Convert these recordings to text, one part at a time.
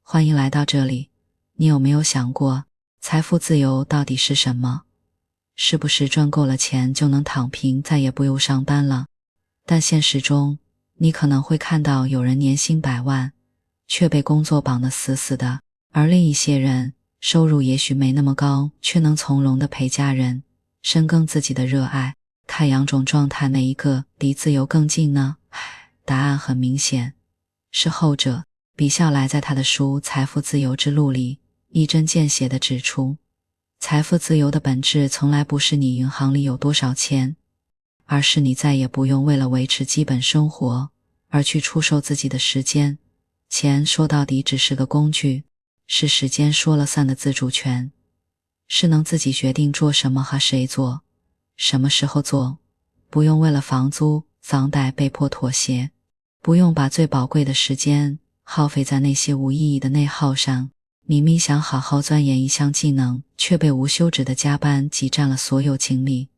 欢迎来到这里。你有没有想过，财富自由到底是什么？是不是赚够了钱就能躺平，再也不用上班了？但现实中，你可能会看到有人年薪100万，却被工作绑得死死的，而另一些人收入也许没那么高，却能从容地陪家人，深耕自己的热爱。看两种状态，哪一个离自由更近呢？答案很明显，是后者。比笑来在他的书《财富自由之路》里一针见血地指出，财富自由的本质从来不是你银行里有多少钱，而是你再也不用为了维持基本生活而去出售自己的时间。钱说到底只是个工具，是时间说了算的自主权，是能自己决定做什么和谁做，什么时候做，不用为了房租、房贷被迫妥协，不用把最宝贵的时间耗费在那些无意义的内耗上。明明想好好钻研一项技能，却被无休止的加班挤占了所有精力。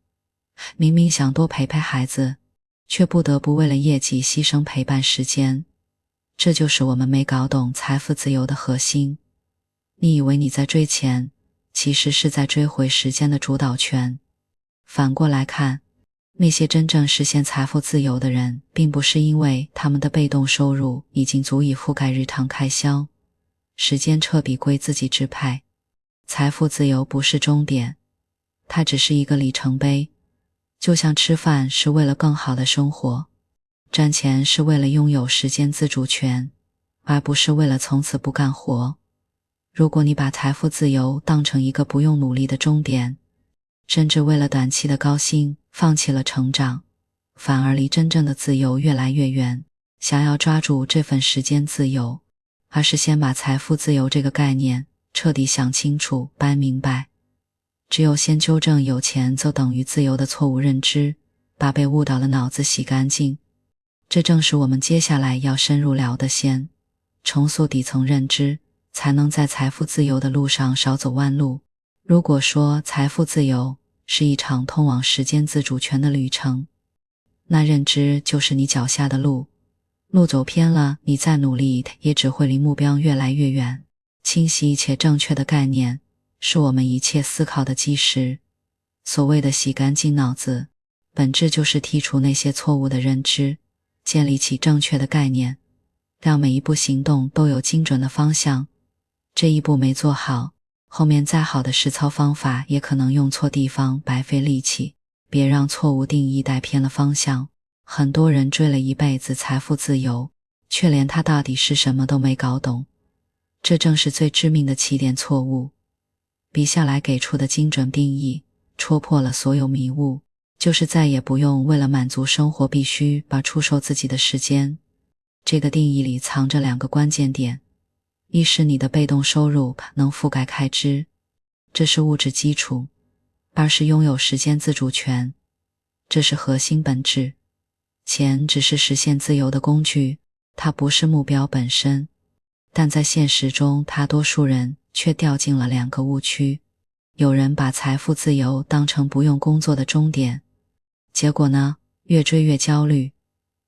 明明想多陪陪孩子，却不得不为了业绩牺牲陪伴时间。这就是我们没搞懂财富自由的核心。你以为你在追钱，其实是在追回时间的主导权。反过来看，那些真正实现财富自由的人，并不是因为他们的被动收入已经足以覆盖日常开销，时间彻底归自己支配。财富自由不是终点，它只是一个里程碑。就像吃饭是为了更好的生活，赚钱是为了拥有时间自主权，而不是为了从此不干活。如果你把财富自由当成一个不用努力的终点，甚至为了短期的高薪放弃了成长，反而离真正的自由越来越远。想要抓住这份时间自由，而是先把财富自由这个概念彻底想清楚、掰明白。只有先纠正有钱就等于自由的错误认知，把被误导的脑子洗干净。这正是我们接下来要深入聊的。先重塑底层认知，才能在财富自由的路上少走弯路。如果说财富自由是一场通往时间自主权的旅程，那认知就是你脚下的路。路走偏了，你再努力也只会离目标越来越远。清晰且正确的概念是我们一切思考的基石。所谓的洗干净脑子，本质就是剔除那些错误的认知，建立起正确的概念，让每一步行动都有精准的方向。这一步没做好，后面再好的实操方法也可能用错地方，白费力气。别让错误定义带偏了方向。很多人追了一辈子财富自由，却连它到底是什么都没搞懂。这正是最致命的起点错误。比下来给出的精准定义戳破了所有迷雾，就是再也不用为了满足生活必须而出售自己的时间。这个定义里藏着2个关键点。一是你的被动收入能覆盖开支，这是物质基础；二是拥有时间自主权，这是核心本质。钱只是实现自由的工具，它不是目标本身。但在现实中，大多数人却掉进了2个误区。有人把财富自由当成不用工作的终点，结果呢，越追越焦虑，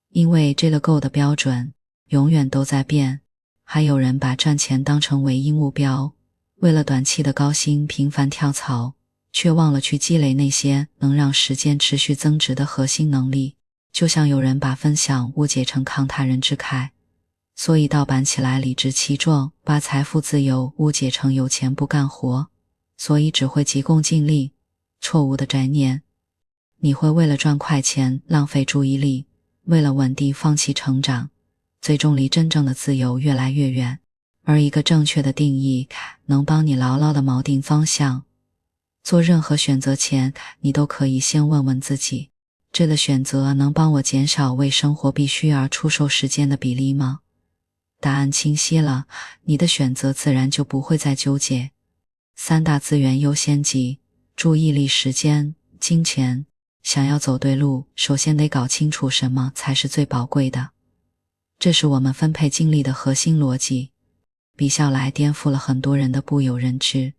因为这个够的标准永远都在变。还有人把赚钱当成唯一目标，为了短期的高薪频繁跳槽，却忘了去积累那些能让时间持续增值的核心能力。就像有人把分享误解成慷他人之慨，所以盗版起来理直气壮，把财富自由误解成有钱不干活，所以只会急功近利。错误的概念，你会为了赚快钱浪费注意力，为了稳定放弃成长，最终离真正的自由越来越远。而一个正确的定义能帮你牢牢地锚定方向。做任何选择前，你都可以先问问自己，这个选择能帮我减少为生活必须而出售时间的比例吗？答案清晰了，你的选择自然就不会再纠结。3大资源优先级：注意力、时间、金钱。想要走对路，首先得搞清楚什么才是最宝贵的。这是我们分配精力的核心逻辑。比笑来颠覆了很多人的固有认知。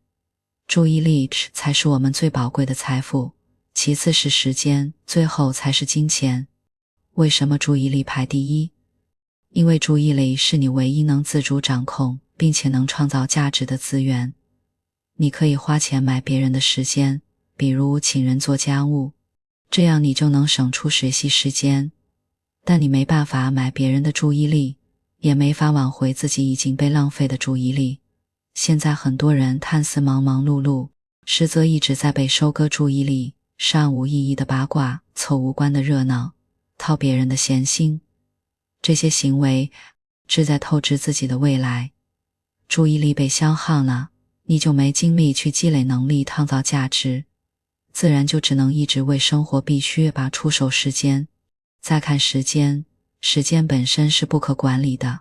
注意力才是我们最宝贵的财富，其次是时间，最后才是金钱。为什么注意力排第一？因为注意力是你唯一能自主掌控并且能创造价值的资源。你可以花钱买别人的时间，比如请人做家务，这样你就能省出学习时间。但你没办法买别人的注意力，也没法挽回自己已经被浪费的注意力。现在很多人看似忙忙碌碌，实则一直在被收割注意力，上无意义的八卦，凑无关的热闹，讨别人的闲心。这些行为旨在透支自己的未来。注意力被消耗了，你就没精力去积累能力，创造价值，自然就只能一直为生活必须把出手时间。再看时间，时间本身是不可管理的，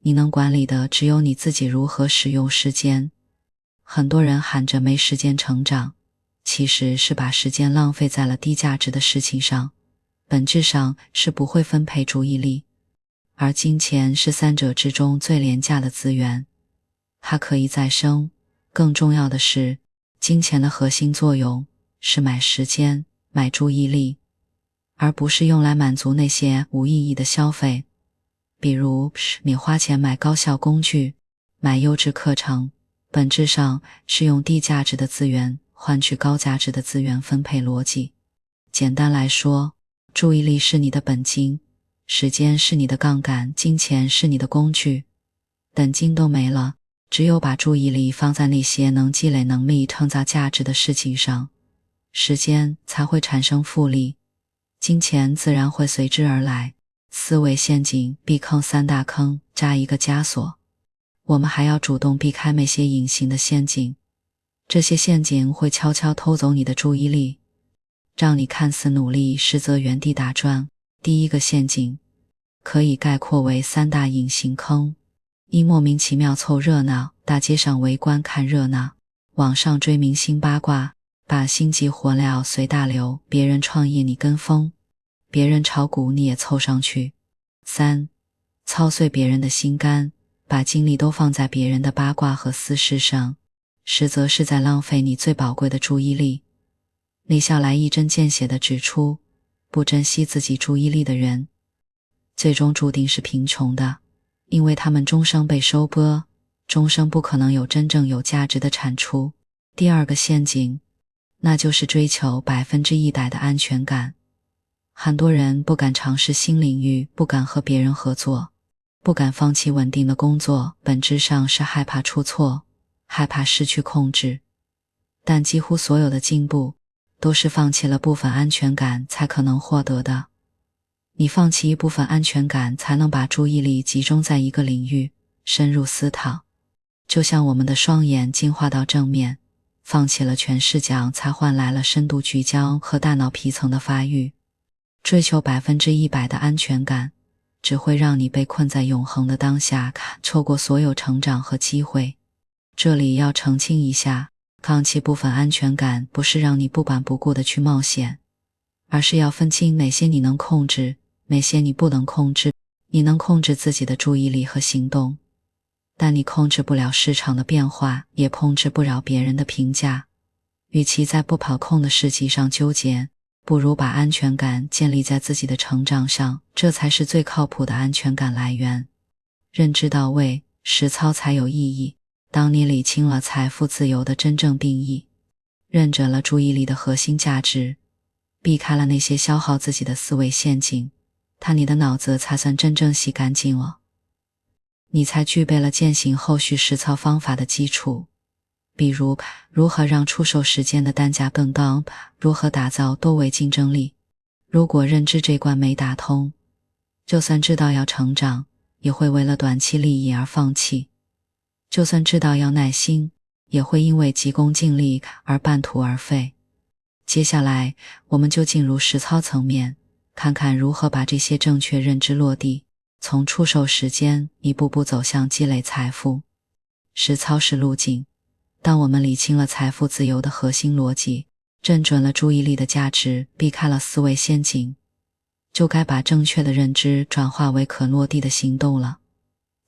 你能管理的只有你自己如何使用时间。很多人喊着没时间成长，其实是把时间浪费在了低价值的事情上，本质上是不会分配注意力。而金钱是三者之中最廉价的资源，它可以再生。更重要的是，金钱的核心作用是买时间，买注意力，而不是用来满足那些无意义的消费。比如你花钱买高效工具，买优质课程，本质上是用低价值的资源换取高价值的资源分配逻辑。简单来说，注意力是你的本金，时间是你的杠杆，金钱是你的工具。等金都没了，只有把注意力放在那些能积累能力创造价值的事情上，时间才会产生复利，金钱自然会随之而来。思维陷阱避坑三大坑，加一个枷锁。我们还要主动避开那些隐形的陷阱，这些陷阱会悄悄偷走你的注意力，让你看似努力，实则原地打转。第一个陷阱可以概括为三大隐形坑：一、莫名其妙凑热闹，大街上围观看热闹，网上追明星八卦，把心急火燎随大流，别人创业你跟风，别人炒股你也凑上去。三、操碎别人的心肝，把精力都放在别人的八卦和私事上，实则是在浪费你最宝贵的注意力。李笑来一针见血地指出，不珍惜自己注意力的人，最终注定是贫穷的，因为他们终生被收割，终生不可能有真正有价值的产出。第二个陷阱，那就是追求100%的安全感。很多人不敢尝试新领域，不敢和别人合作，不敢放弃稳定的工作，本质上是害怕出错，害怕失去控制。但几乎所有的进步都是放弃了部分安全感才可能获得的。你放弃一部分安全感，才能把注意力集中在一个领域，深入思考。就像我们的双眼进化到正面，放弃了全视角，才换来了深度聚焦和大脑皮层的发育。追求100%的安全感，只会让你被困在永恒的当下，错过所有成长和机会。这里要澄清一下，放弃部分安全感不是让你不管不顾地去冒险，而是要分清哪些你能控制，哪些你不能控制。你能控制自己的注意力和行动，但你控制不了市场的变化，也控制不了别人的评价。与其在不可控的事情上纠结，不如把安全感建立在自己的成长上，这才是最靠谱的安全感来源。认知到位，实操才有意义。当你理清了财富自由的真正定义，认准了注意力的核心价值，避开了那些消耗自己的思维陷阱，你的脑子才算真正洗干净了。你才具备了践行后续实操方法的基础。比如，如何让出售时间的单价更高，如何打造多维竞争力。如果认知这关没打通，就算知道要成长，也会为了短期利益而放弃。就算知道要耐心，也会因为急功近利而半途而废。接下来，我们就进入实操层面，看看如何把这些正确认知落地，从出售时间一步步走向积累财富。实操是路径。当我们理清了财富自由的核心逻辑，正准了注意力的价值，避开了思维陷阱，就该把正确的认知转化为可落地的行动了。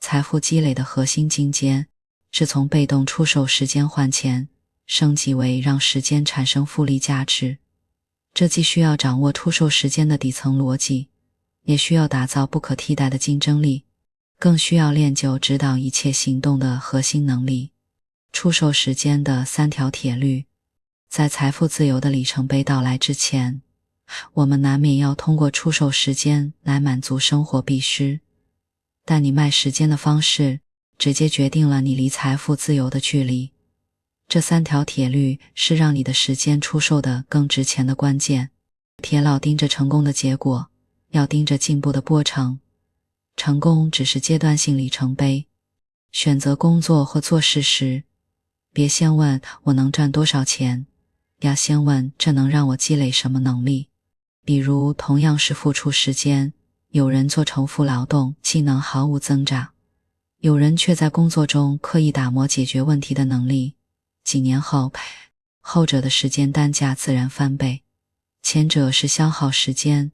财富积累的核心境界是从被动出售时间换钱，升级为让时间产生复利价值。这既需要掌握出售时间的底层逻辑，也需要打造不可替代的竞争力。更需要练就指导一切行动的核心能力。出售时间的3条铁律。在财富自由的里程碑到来之前，我们难免要通过出售时间来满足生活必须，但你卖时间的方式直接决定了你离财富自由的距离。这3条铁律是让你的时间出售的更值钱的关键。别老盯着成功的结果，要盯着进步的过程。成功只是阶段性里程碑。选择工作或做事时，别先问我能赚多少钱，要先问这能让我积累什么能力。比如同样是付出时间，有人做重复劳动，技能毫无增长，有人却在工作中刻意打磨解决问题的能力，几年后，后者的时间单价自然翻倍。前者是消耗时间，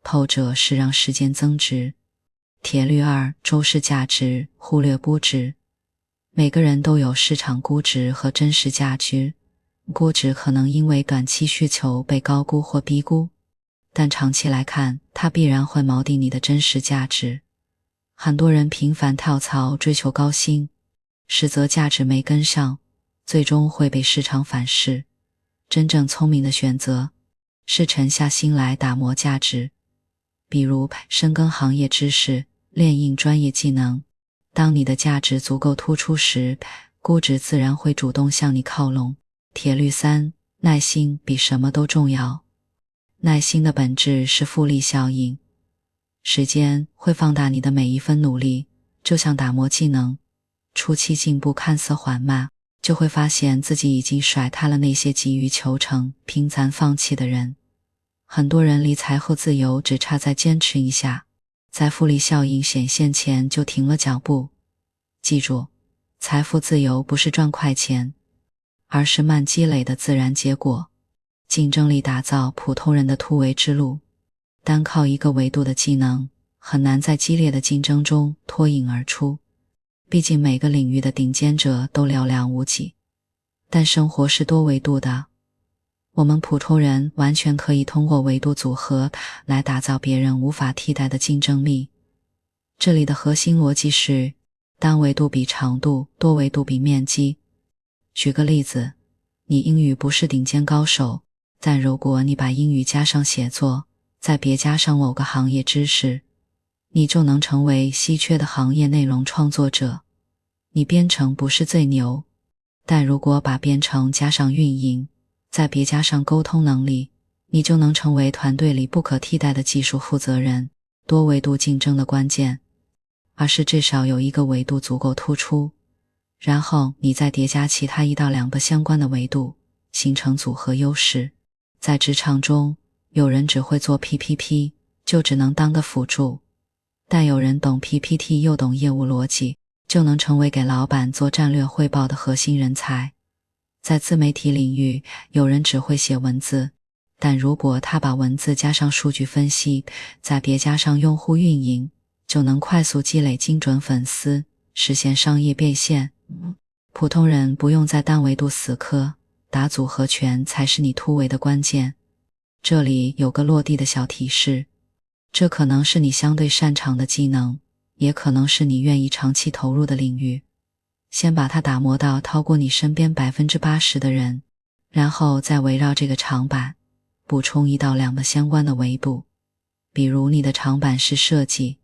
后者是让时间增值。铁律2：周视价值，忽略估值。每个人都有市场估值和真实价值，估值可能因为短期需求被高估或低估，但长期来看，它必然会锚定你的真实价值。很多人频繁跳槽追求高薪，实则价值没跟上，最终会被市场反噬。真正聪明的选择是沉下心来打磨价值，比如深耕行业知识，练硬专业技能。当你的价值足够突出时，估值自然会主动向你靠拢。铁律3：耐心比什么都重要。耐心的本质是复利效应，时间会放大你的每一分努力，就像打磨技能，初期进步看似缓慢，就会发现自己已经甩开了那些急于求成、拼残放弃的人。很多人离财富自由只差再坚持一下，在复利效应显现前就停了脚步。记住，财富自由不是赚快钱，而是慢积累的自然结果。竞争力打造普通人的突围之路，单靠一个维度的技能，很难在激烈的竞争中脱颖而出。毕竟每个领域的顶尖者都寥寥无几，但生活是多维度的。我们普通人完全可以通过维度组合来打造别人无法替代的竞争力。这里的核心逻辑是单维度比长度，多维度比面积。举个例子，你英语不是顶尖高手，但如果你把英语加上写作，再别加上某个行业知识，你就能成为稀缺的行业内容创作者。你编程不是最牛，但如果把编程加上运营，再别加上沟通能力，你就能成为团队里不可替代的技术负责人。多维度竞争的关键，而是至少有一个维度足够突出，然后你再叠加其他1到2个相关的维度，形成组合优势。在职场中，有人只会做 PPT， 就只能当个辅助，但有人懂 PPT 又懂业务逻辑，就能成为给老板做战略汇报的核心人才。在自媒体领域，有人只会写文字，但如果他把文字加上数据分析，再别加上用户运营，就能快速积累精准粉丝，实现商业变现。普通人不用在单维度死磕，打组合拳才是你突围的关键。这里有个落地的小提示，这可能是你相对擅长的技能，也可能是你愿意长期投入的领域。先把它打磨到超过你身边 80% 的人，然后再围绕这个长板补充1到2个相关的维度。比如你的长板是设计，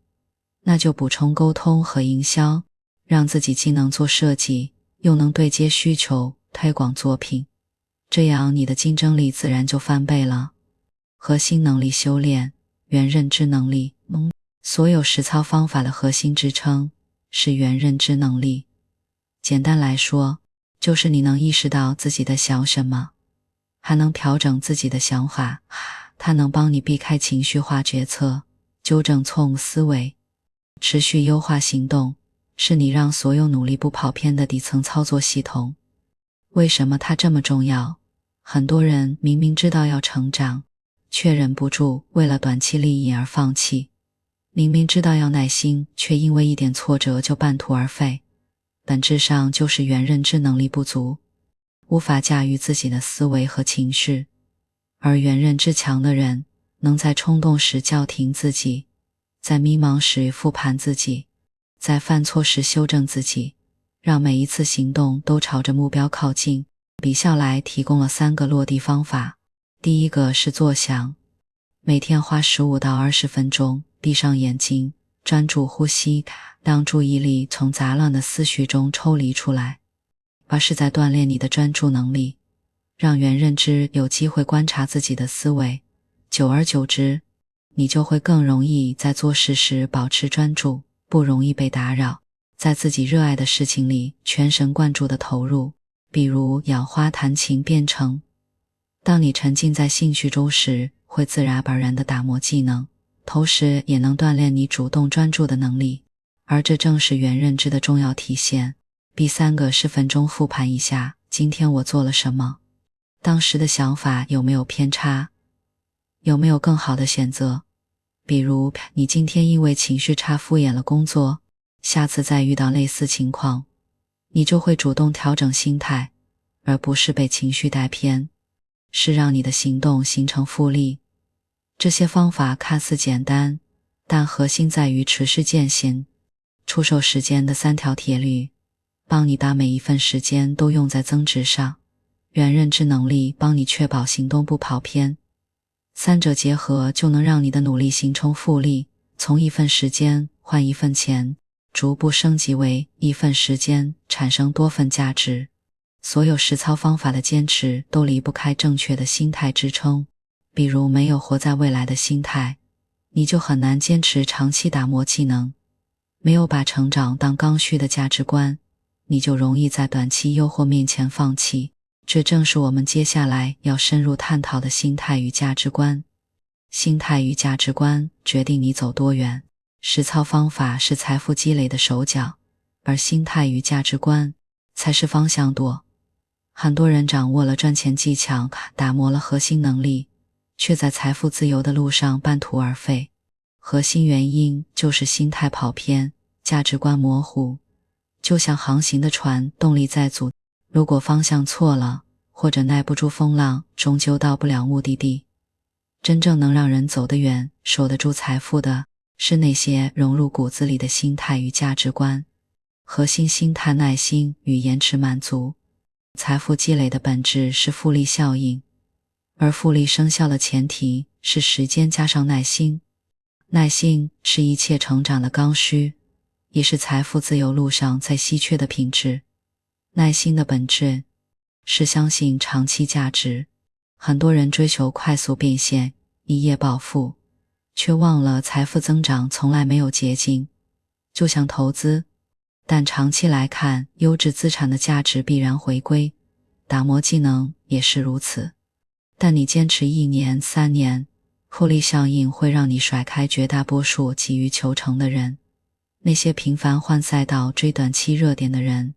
那就补充沟通和营销，让自己既能做设计，又能对接需求，推广作品，这样你的竞争力自然就翻倍了。核心能力修炼，原认知能力。所有实操方法的核心支撑是原认知能力。简单来说，就是你能意识到自己的想什么，还能调整自己的想法，它能帮你避开情绪化决策，纠正错误思维。持续优化行动，是你让所有努力不跑偏的底层操作系统。为什么它这么重要？很多人明明知道要成长，却忍不住为了短期利益而放弃。明明知道要耐心，却因为一点挫折就半途而废。本质上就是原认知能力不足，无法驾驭自己的思维和情绪。而原认知强的人，能在冲动时叫停自己，在迷茫时复盘自己，在犯错时修正自己，让每一次行动都朝着目标靠近。比笑来提供了3个落地方法。第一个是坐想，每天花15到20分钟，闭上眼睛，专注呼吸，让注意力从杂乱的思绪中抽离出来，而是在锻炼你的专注能力，让原认知有机会观察自己的思维。久而久之，你就会更容易在做事时保持专注，不容易被打扰，在自己热爱的事情里全神贯注地投入。比如养花、弹琴、编程，当你沉浸在兴趣中时，会自然而然地打磨技能，同时也能锻炼你主动专注的能力，而这正是原认知的重要体现。第3个是分钟复盘一下，今天我做了什么？当时的想法有没有偏差？有没有更好的选择？比如你今天因为情绪差敷衍了工作，下次再遇到类似情况，你就会主动调整心态，而不是被情绪带偏，是让你的行动形成复利。这些方法看似简单，但核心在于持续践行。出手时间的3条铁律，帮你把每一份时间都用在增值上，原认知能力帮你确保行动不跑偏。3者结合就能让你的努力形成复利，从1份时间换1份钱，逐步升级为1份时间产生多份价值。所有实操方法的坚持都离不开正确的心态支撑，比如没有活在未来的心态，你就很难坚持长期打磨技能；没有把成长当刚需的价值观，你就容易在短期诱惑面前放弃。这正是我们接下来要深入探讨的心态与价值观。心态与价值观决定你走多远，实操方法是财富积累的手脚，而心态与价值观才是方向舵。很多人掌握了赚钱技巧，打磨了核心能力，却在财富自由的路上半途而废。核心原因就是心态跑偏，价值观模糊。就像航行的船，动力在阻，如果方向错了，或者耐不住风浪，终究到不了目的地。真正能让人走得远，守得住财富的，是那些融入骨子里的心态与价值观。核心心态、耐心与延迟满足。财富积累的本质是复利效应，而复利生效的前提是时间加上耐心。耐心是一切成长的刚需，也是财富自由路上最稀缺的品质。耐心的本质是相信长期价值。很多人追求快速变现，一夜暴富，却忘了财富增长从来没有捷径。就像投资，但长期来看，优质资产的价值必然回归，打磨技能也是如此。但你坚持1年、3年，复利效应会让你甩开绝大多数急于求成的人。那些频繁换赛道追短期热点的人，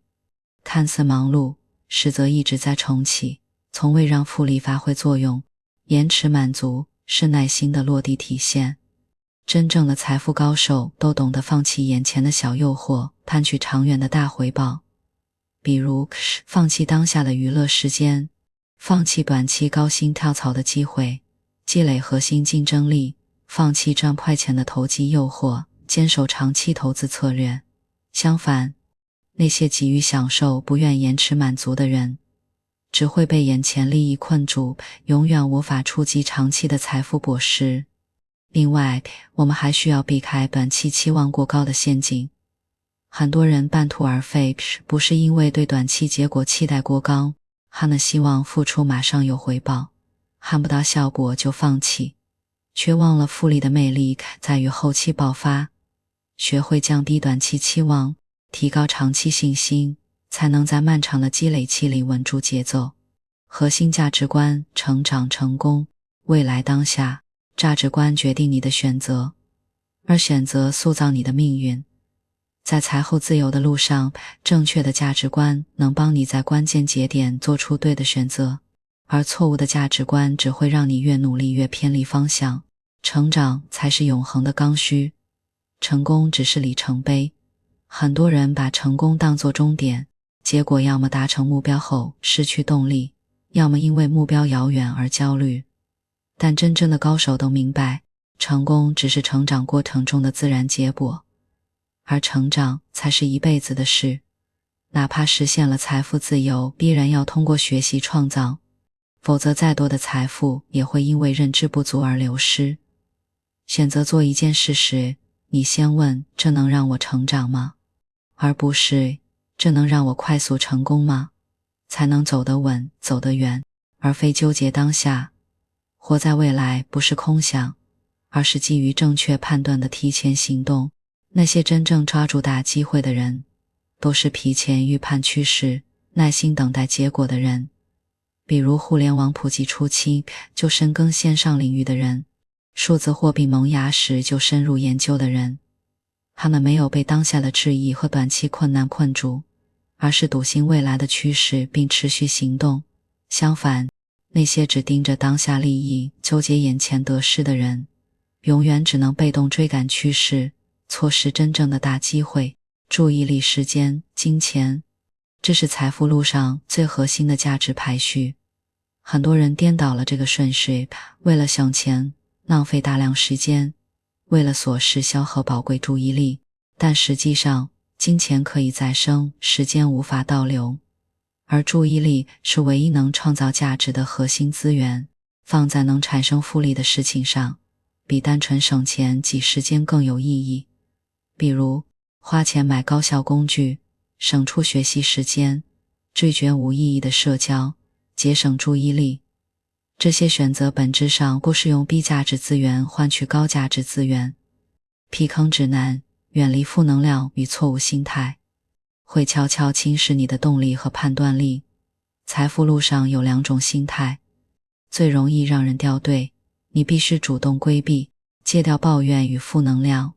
看似忙碌，实则一直在重启，从未让复利发挥作用。延迟满足是耐心的落地体现。真正的财富高手都懂得放弃眼前的小诱惑，盼取长远的大回报。比如放弃当下的娱乐时间，放弃短期高薪跳槽的机会，积累核心竞争力，放弃赚快钱的投机诱惑，坚守长期投资策略。相反，那些急于享受不愿延迟满足的人，只会被眼前利益困住，永远无法触及长期的财富果实。另外，我们还需要避开短期期望过高的陷阱。很多人半途而废，不是因为对短期结果期待过高，他们希望付出马上有回报，看不到效果就放弃，却忘了复利的魅力在于后期爆发。学会降低短期期望，提高长期信心，才能在漫长的积累期里稳住节奏。核心价值观，成长、成功、未来、当下。价值观决定你的选择，而选择塑造你的命运。在财后自由的路上，正确的价值观能帮你在关键节点做出对的选择，而错误的价值观只会让你越努力越偏离方向。成长才是永恒的刚需，成功只是里程碑。很多人把成功当作终点，结果要么达成目标后失去动力，要么因为目标遥远而焦虑。但真正的高手都明白，成功只是成长过程中的自然结果，而成长才是一辈子的事。哪怕实现了财富自由，必然要通过学习创造，否则再多的财富也会因为认知不足而流失。选择做一件事时，你先问这能让我成长吗？而不是这能让我快速成功吗？才能走得稳，走得远，而非纠结当下。活在未来不是空想，而是基于正确判断的提前行动。那些真正抓住大机会的人，都是提前预判趋势，耐心等待结果的人。比如互联网普及初期就深耕线上领域的人，数字货币萌芽时就深入研究的人，他们没有被当下的质疑和短期困难困住，而是笃信未来的趋势并持续行动。相反，那些只盯着当下利益、纠结眼前得失的人，永远只能被动追赶趋势，错失真正的大机会。注意力、时间、金钱，这是财富路上最核心的价值排序。很多人颠倒了这个顺序，为了省钱浪费大量时间，为了琐事消耗宝贵注意力，但实际上金钱可以再生，时间无法倒流，而注意力是唯一能创造价值的核心资源，放在能产生复利的事情上，比单纯省钱挤时间更有意义。比如花钱买高效工具，省出学习时间，拒绝无意义的社交，节省注意力。这些选择本质上不是用低价值资源换取高价值资源。避坑指南：远离负能量与错误心态，会悄悄侵蚀你的动力和判断力。财富路上有两种心态，最容易让人掉队，你必须主动规避，戒掉抱怨与负能量。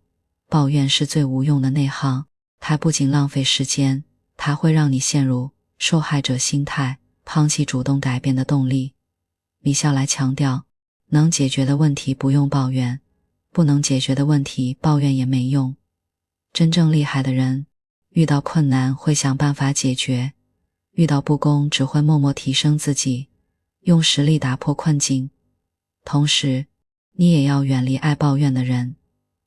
抱怨是最无用的内耗，它不仅浪费时间，它会让你陷入受害者心态，放弃主动改变的动力。米肖莱强调，能解决的问题不用抱怨，不能解决的问题抱怨也没用。真正厉害的人，遇到困难会想办法解决，遇到不公只会默默提升自己，用实力打破困境。同时，你也要远离爱抱怨的人，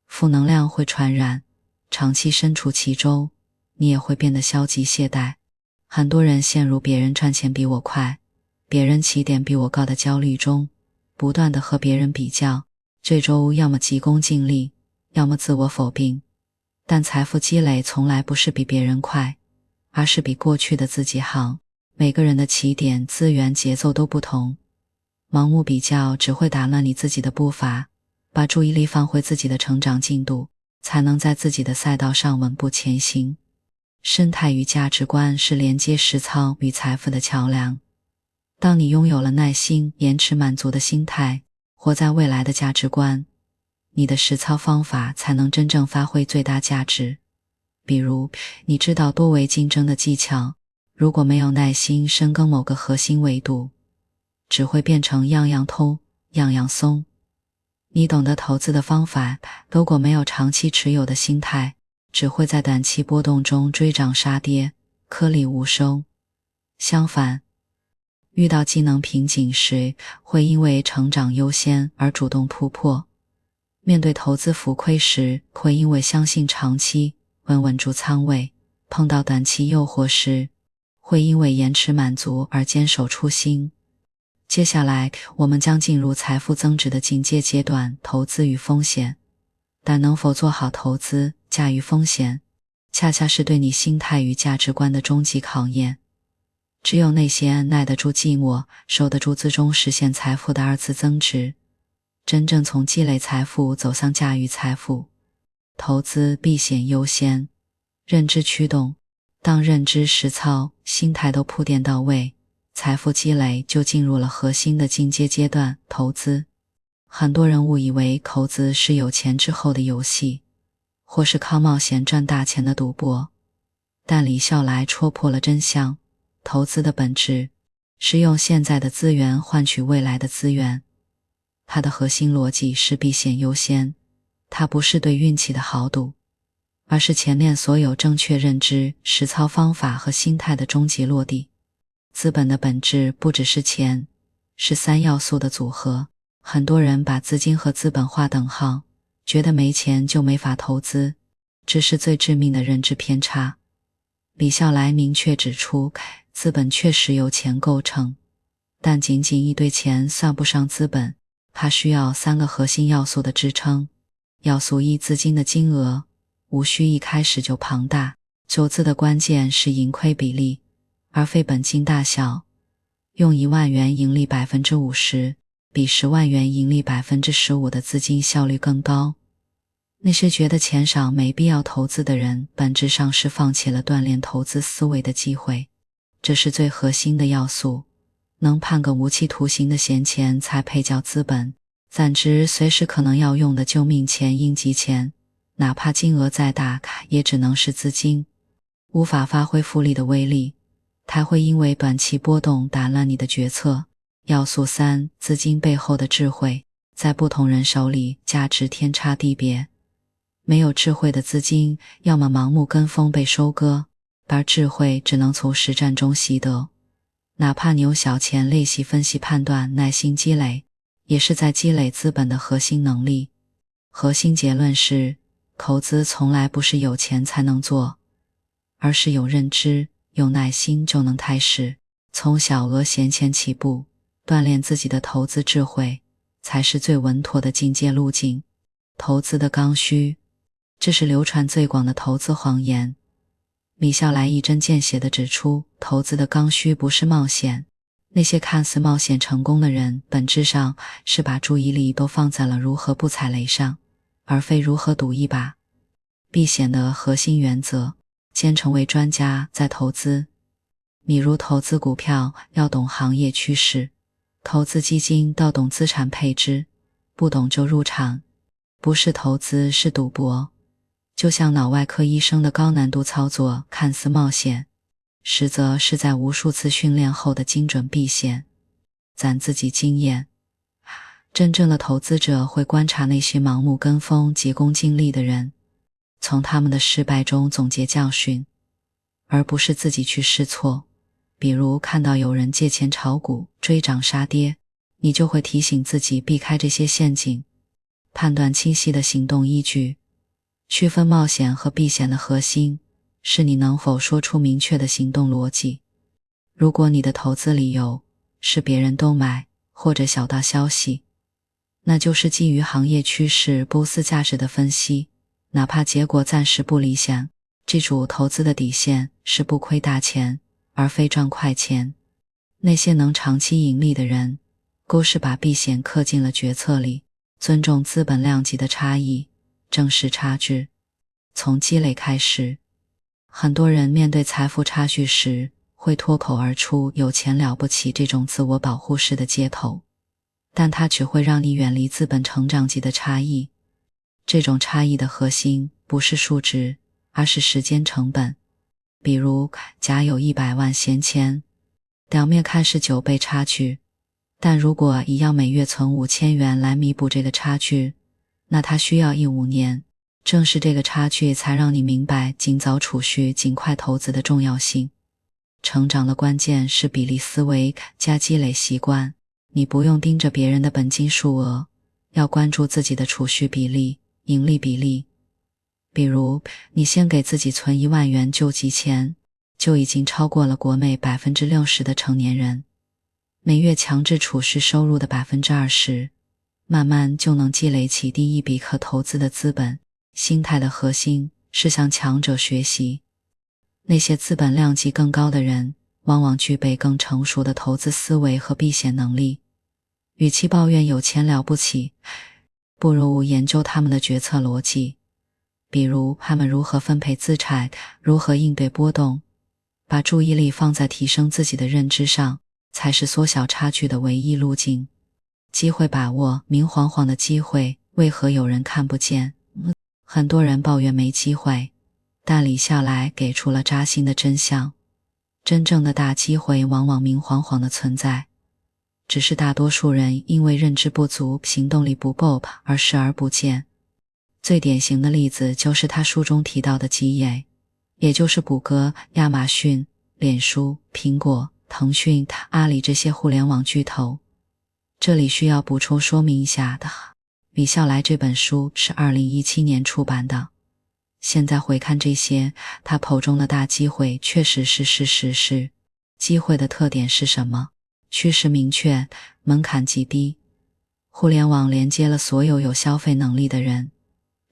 负能量会传染，长期身处其中，你也会变得消极懈怠。很多人陷入别人赚钱比我快，别人起点比我高的焦虑中，不断地和别人比较，最终要么急功近利，要么自我否定。但财富积累从来不是比别人快，而是比过去的自己好。每个人的起点、资源、节奏都不同，盲目比较只会打乱你自己的步伐，把注意力放回自己的成长进度，才能在自己的赛道上稳步前行。生态与价值观是连接实操与财富的桥梁。当你拥有了耐心、延迟满足的心态，活在未来的价值观，你的实操方法才能真正发挥最大价值。比如，你知道多维竞争的技巧，如果没有耐心深耕某个核心维度，只会变成样样通，样样松。你懂得投资的方法，如果没有长期持有的心态，只会在短期波动中追涨杀跌，颗粒无收。相反，遇到技能瓶颈时，会因为成长优先而主动突破。面对投资浮亏时，会因为相信长期稳住仓位，碰到短期诱惑时，会因为延迟满足而坚守初心。接下来，我们将进入财富增值的进阶阶段，投资与风险。但能否做好投资，驾驭风险，恰恰是对你心态与价值观的终极考验。只有那些耐得住寂寞、守得住最终实现财富的二次增值，真正从积累财富走向驾驭财富。投资避险优先，认知驱动。当认知、实操、心态都铺垫到位，财富积累就进入了核心的进阶阶段，投资。很多人误以为投资是有钱之后的游戏，或是靠冒险赚大钱的赌博。但李笑来戳破了真相，投资的本质是用现在的资源换取未来的资源。它的核心逻辑是避险优先，它不是对运气的豪赌，而是前面所有正确认知、实操方法和心态的终极落地。资本的本质不只是钱，是三要素的组合。很多人把资金和资本划等号，觉得没钱就没法投资，这是最致命的认知偏差。李笑来明确指出，资本确实由钱构成，但仅仅一堆钱算不上资本，它需要3个核心要素的支撑。要素一，资金的金额无需一开始就庞大，9字的关键是盈亏比例，而非本金大小。用1万元盈利 50%， 比10万元盈利 15% 的资金效率更高。那些觉得钱少没必要投资的人，本质上是放弃了锻炼投资思维的机会。这是最核心的要素，能判个无期徒刑的闲钱才配叫资本，暂之随时可能要用的救命钱、应急钱，哪怕金额再大，也只能是资金，无法发挥复利的威力，它会因为短期波动打乱你的决策。要素3，资金背后的智慧，在不同人手里价值天差地别。没有智慧的资金，要么盲目跟风被收割，而智慧只能从实战中习得。哪怕你有小钱类析分析判断，耐心积累，也是在积累资本的核心能力。核心结论是，投资从来不是有钱才能做，而是有认知、有耐心就能开始。从小额闲钱起步，锻炼自己的投资智慧，才是最稳妥的进阶路径。投资的刚需，这是流传最广的投资谎言。李笑来一针见血地指出，投资的刚需不是冒险。那些看似冒险成功的人，本质上是把注意力都放在了如何不踩雷上，而非如何赌一把。避险的核心原则，先成为专家再投资。比如投资股票要懂行业趋势，投资基金要懂资产配置，不懂就入场，不是投资是赌博。就像脑外科医生的高难度操作看似冒险，实则是在无数次训练后的精准避险。攒自己经验，真正的投资者会观察那些盲目跟风急功近利的人，从他们的失败中总结教训，而不是自己去试错。比如看到有人借钱炒股追涨杀跌，你就会提醒自己避开这些陷阱。判断清晰的行动依据，区分冒险和避险的核心是你能否说出明确的行动逻辑。如果你的投资理由是别人都买或者小道消息，那就是基于行业趋势不思价值的分析，哪怕结果暂时不理想。记住，投资的底线是不亏大钱，而非赚快钱。那些能长期盈利的人，都是把避险刻进了决策里，尊重资本量级的差异，正视差距，从积累开始。很多人面对财富差距时，会脱口而出有钱了不起这种自我保护式的借口，但它只会让你远离资本成长级的差异。这种差异的核心不是数值，而是时间成本。比如甲有100万闲钱，表面看是9倍差距，但如果一样每月存5000元来弥补这个差距，那他需要15年。正是这个差距才让你明白尽早储蓄、尽快投资的重要性。成长的关键是比例思维加积累习惯，你不用盯着别人的本金数额，要关注自己的储蓄比例、盈利比例。比如你先给自己存1万元救急钱，就已经超过了国内 60% 的成年人。每月强制储蓄收入的 20%， 慢慢就能积累起第一笔可投资的资本。心态的核心是向强者学习。那些资本量级更高的人，往往具备更成熟的投资思维和避险能力。与其抱怨有钱了不起，不如研究他们的决策逻辑，比如他们如何分配资产，如何应对波动。把注意力放在提升自己的认知上，才是缩小差距的唯一路径。机会把握，明晃晃的机会，为何有人看不见？很多人抱怨没机会，但李笑来给出了扎心的真相。真正的大机会往往明晃晃的存在，只是大多数人因为认知不足、行动力不够而视而不见。最典型的例子就是他书中提到的基业，也就是谷歌、亚马逊、脸书、苹果、腾讯、阿里这些互联网巨头。这里需要补充说明一下的，李笑来这本书是2017年出版的，现在回看这些，他口中的大机会确实是事实是。机会的特点是什么？趋势明确，门槛极低。互联网连接了所有有消费能力的人，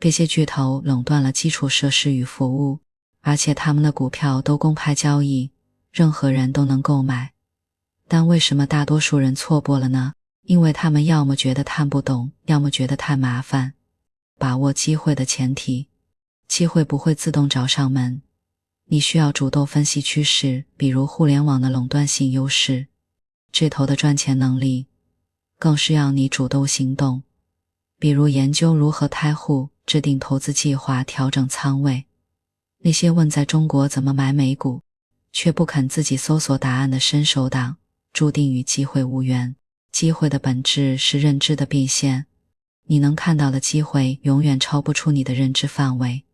这些巨头垄断了基础设施与服务，而且他们的股票都公开交易，任何人都能购买。但为什么大多数人错过了呢？因为他们要么觉得看不懂，要么觉得太麻烦。把握机会的前提，机会不会自动找上门，你需要主动分析趋势，比如互联网的垄断性优势，这头的赚钱能力，更是要你主动行动，比如研究如何开户，制定投资计划，调整仓位。那些问在中国怎么买美股，却不肯自己搜索答案的伸手党，注定与机会无缘。机会的本质是认知的变现，你能看到的机会永远超不出你的认知范围。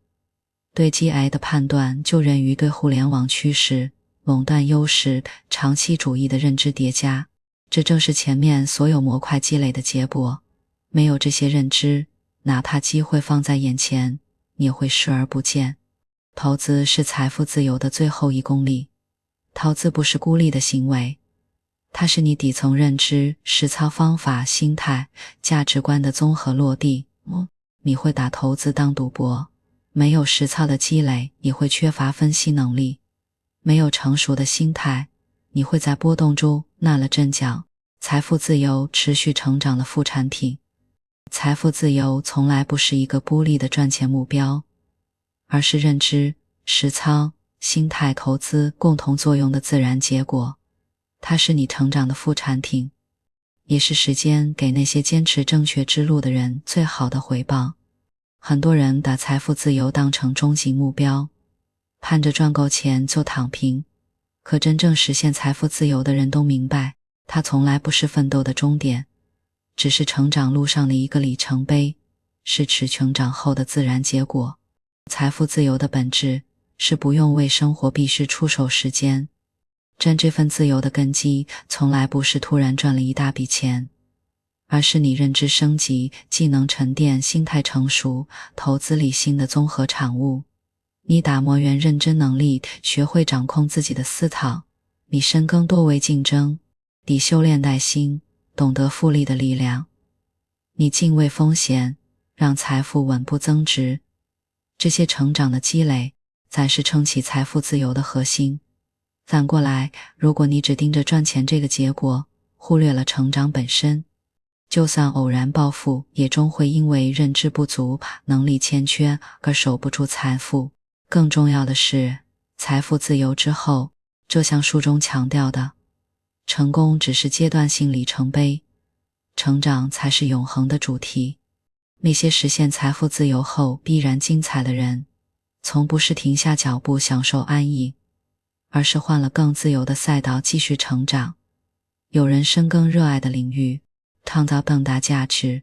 对机癌的判断就源于对互联网趋势、垄断优势、长期主义的认知叠加，这正是前面所有模块积累的结果。没有这些认知，哪怕机会放在眼前，你也会视而不见。投资是财富自由的最后一公里，投资不是孤立的行为，它是你底层认知、实操方法、心态、价值观的综合落地。你会打投资当赌博，没有实操的积累，你会缺乏分析能力；没有成熟的心态，你会在波动中纳了阵脚。财富自由持续成长的副产品。财富自由从来不是一个孤立的赚钱目标，而是认知、实操、心态、投资共同作用的自然结果。它是你成长的副产品，也是时间给那些坚持正确之路的人最好的回报。很多人把财富自由当成终极目标，盼着赚够钱就躺平。可真正实现财富自由的人都明白，它从来不是奋斗的终点，只是成长路上的一个里程碑，是持成长后的自然结果。财富自由的本质是不用为生活必须出手时间。这份自由的根基从来不是突然赚了一大笔钱，而是你认知升级、技能沉淀、心态成熟、投资理性的综合产物。你打磨原认知能力，学会掌控自己的思考，你深耕多维竞争，你修炼耐心，懂得复利的力量，你敬畏风险，让财富稳步增值。这些成长的积累才是撑起财富自由的核心。反过来，如果你只盯着赚钱这个结果，忽略了成长本身，就算偶然暴富，也终会因为认知不足、能力欠缺而守不住财富。更重要的是，财富自由之后，这像书中强调的，成功只是阶段性里程碑，成长才是永恒的主题。那些实现财富自由后必然精彩的人，从不是停下脚步享受安逸，而是换了更自由的赛道继续成长。有人深耕热爱的领域，创造更大价值；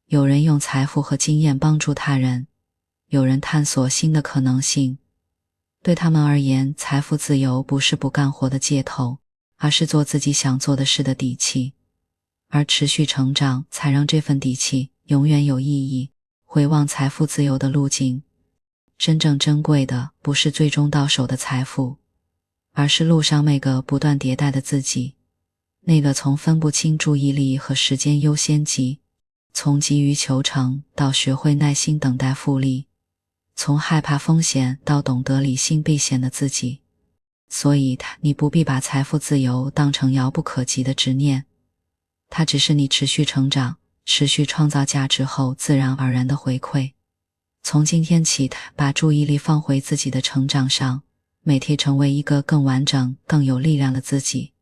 有人用财富和经验帮助他人；有人探索新的可能性。对他们而言，财富自由不是不干活的借口，而是做自己想做的事的底气。而持续成长才让这份底气永远有意义。回望财富自由的路径，真正珍贵的不是最终到手的财富，而是路上那个不断迭代的自己，那个从分不清注意力和时间优先级，从急于求成到学会耐心等待复利，从害怕风险到懂得理性避险的自己。所以你不必把财富自由当成遥不可及的执念，它只是你持续成长、持续创造价值后自然而然的回馈。从今天起，把注意力放回自己的成长上，每天成为一个更完整、更有力量的自己。